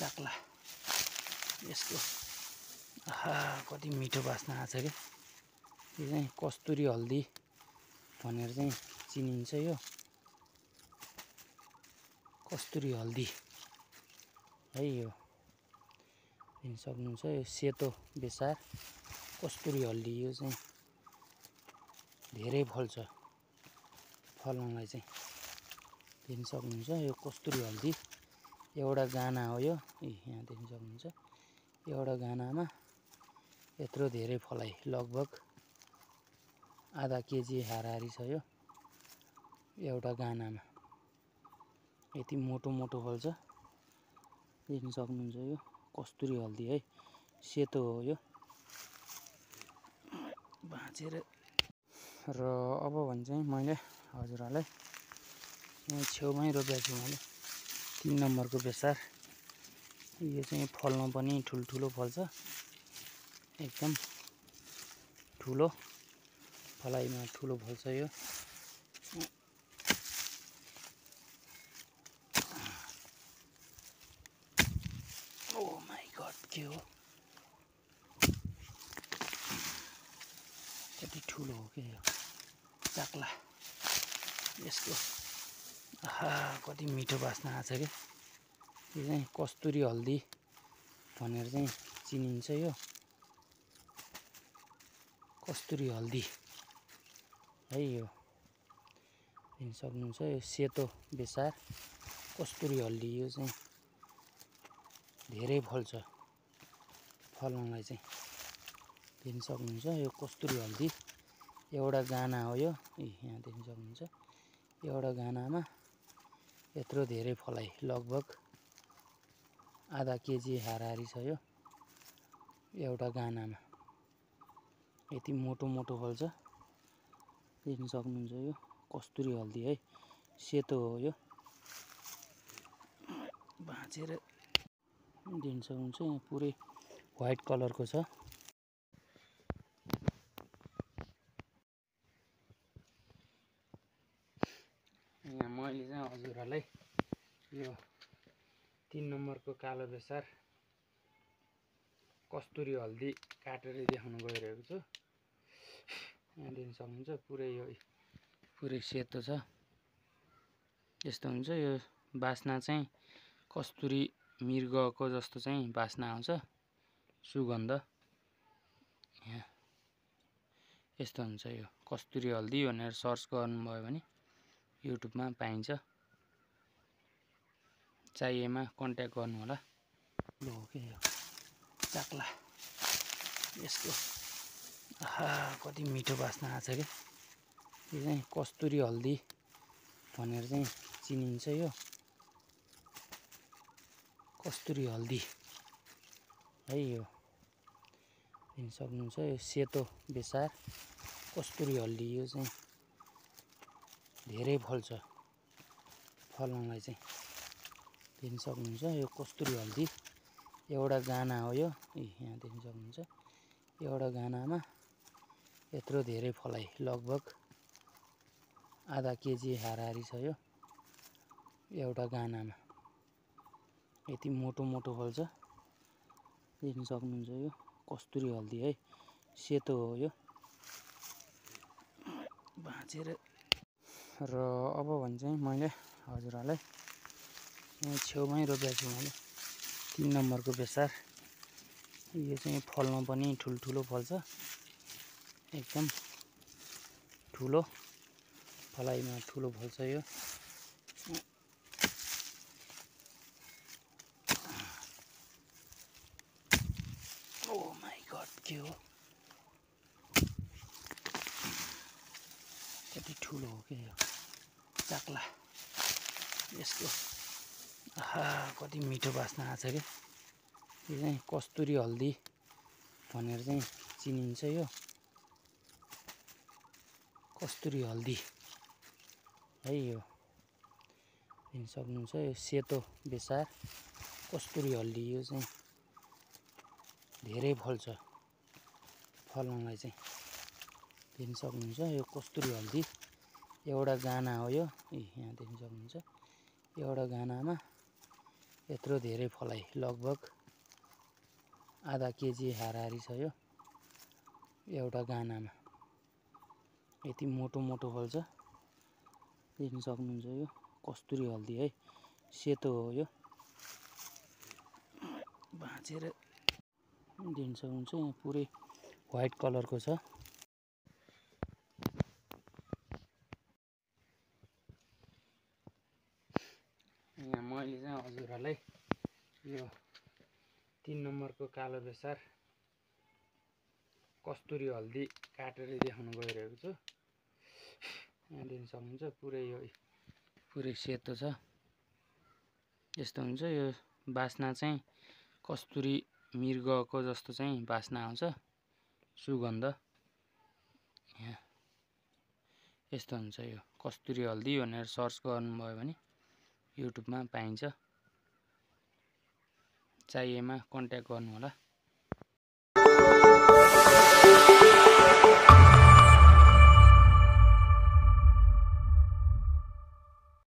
चाक्ला यसको आहा कति मिठो बास्ना आछ के। यो चाहिँ कस्तुरी हल्दी भनेर चाहिँ चिनिन्छ। यो कस्तुरी हल्दी है। यो हेर्न सक्नुहुन्छ यो सेतो बेसार कस्तुरी हल्दी। यो चाहिँ धेरै फल्छ। फल्नलाई चाहिँ देख्न सक्नुहुन्छ यो कस्तुरी हल्दी एउटा गाना हो। यो यहाँ देख्न सक्नुहुन्छ एउटा गानामा यत्रो धेरै फलाइ लगभग आधा केजी हाराहारी छ। यो एउटा गानामा यति मोटो मोटो फल्छ। देख्न सक्नुहुन्छ यो कस्तुरी हल्दी है, सेतो हो यो भाँचेर। र अब भने चाहिँ मैले हजुरहरूलाई यहाँ छेउमै रोपेको छु मैले 3 नम्बरको बेसार। यो चाहिँ फल्न पनि ठुल्ठुलो फल्छ, एकदम ठुलो फलाइमा ठुलो फल्छ। यो ओ माई गड के हो, कति ठुलो हो के यो चाक्ला यसको आहा कति मिठो बास्ना आछ के। यो चाहिँ कस्तुरी हल्दी भनेर चाहिँ चिनिन्छ। यो कस्तुरी हल्दी है। यो हेर्न सक्नुहुन्छ यो सेतो बेसार कस्तुरी हल्दी। यो चाहिँ धेरै फल्छ। फल्नलाई चाहिँ देख्न सक्नुहुन्छ यो कस्तुरी हल्दी एउटा गाना हो। यो यहाँ देख्न सक्नुहुन्छ एउटा गानामा यत्रो धेरै फलाइ लगभग आधा केजी हाराहारी छ। यो एउटा गानामा यति मोटो मोटो फल्छ। देख्न सक्नुहुन्छ यो कस्तुरी हल्दी है, सेतो हो यो भाँचेर। देख्न सक्नुहुन्छ यहाँ पुरै व्हाइट कलरको छ। यहाँ मैले चाहिँ हजुरहरूलाई यो 3 नम्बरको कालो बेसार कस्तुरी हल्दी काटेर देखाउन गइरहेको छु। यहाँ देख्न सक्नुहुन्छ पुरै सेतो छ। यस्तो हुन्छ यो बास्ना चाहिँ कस्तुरी मृगको जस्तो चाहिँ बास्ना आउँछ, सुगन्ध। यहाँ यस्तो हुन्छ यो कस्तुरी हल्दी भनेर सर्च गर्नुभयो भने युट्युबमा पाइन्छ। चाहिएमा कन्ट्याक्ट गर्नु होला। लो के यो चाक्ला यसको आहा कति मिठो बास्ना आछ के। यो चाहिँ कस्तुरी हल्दी भनेर चाहिँ चिनिन्छ। यो कस्तुरी हल्दी है। यो हेर्न सक्नुहुन्छ यो सेतो बेसार कस्तुरी हल्दी। यो चाहिँ धेरै फल्छ। फल्नलाई चाहिँ देख्न सक्नुहुन्छ यो कस्तुरी हल्दी एउटा गाना हो। यो यहाँ देख्न सक्नुहुन्छ एउटा गानामा यत्रो धेरै फलाइ लगभग आधा केजी हाराहारी छ। यो एउटा गानामा यति मोटो मोटो फल्छ। देख्न सक्नुहुन्छ यो कस्तुरी हल्दी है, सेतो हो यो भाँचेर। र अब भने चाहिँ मैले हजुरहरूलाई यहाँ छेउमै रोपेको छु मैले 3 नम्बरको बेसार। यो चाहिँ फल्न पनि ठुल्ठुलो फल्छ, एकदम ठुलो फलाइमा ठुलो फल्छ। यो ओ माई गड के हो, कति ठुलो हो के यो चाक्ला यसको आहा कति मिठो बास्ना आछ के। यो चाहिँ कस्तुरी हल्दी भनेर चाहिँ चिनिन्छ। यो कस्तुरी हल्दी है। यो हेर्न सक्नुहुन्छ यो सेतो बेसार कस्तुरी हल्दी। यो चाहिँ धेरै फल्छ। फल्नलाई चाहिँ देख्न सक्नुहुन्छ यो कस्तुरी हल्दी एउटा गाना हो। यो यहाँ देख्न सक्नुहुन्छ एउटा गानामा यत्रो धेरै फलाइ लगभग आधा केजी हाराहारी छ यो एउटा गानामा। यति मोटो मोटो फल्छ, देख्न सक्नुहुन्छ। यो कस्तुरी हल्दी है, सेतो हो यो। भाँचेर देख्न सक्नुहुन्छ, यहाँ पुरै व्हाइट कलरको छ। यहाँ मैले चाहिँ हजुरहरूलाई यो 3 नम्बरको कालो बेसार कस्तुरी हल्दी काटेर देखाउन गइरहेको छु। यहाँ देख्न सक्नुहुन्छ पुरै सेतो छ। यस्तो हुन्छ यो बास्ना चाहिँ कस्तुरी मृगको जस्तो चाहिँ बास्ना आउँछ, सुगन्ध। यहाँ यस्तो हुन्छ। यो कस्तुरी हल्दी भनेर सर्च गर्नुभयो भने युट्युबमा पाइन्छ। चाहिएमा कन्ट्याक्ट गर्नुहोला।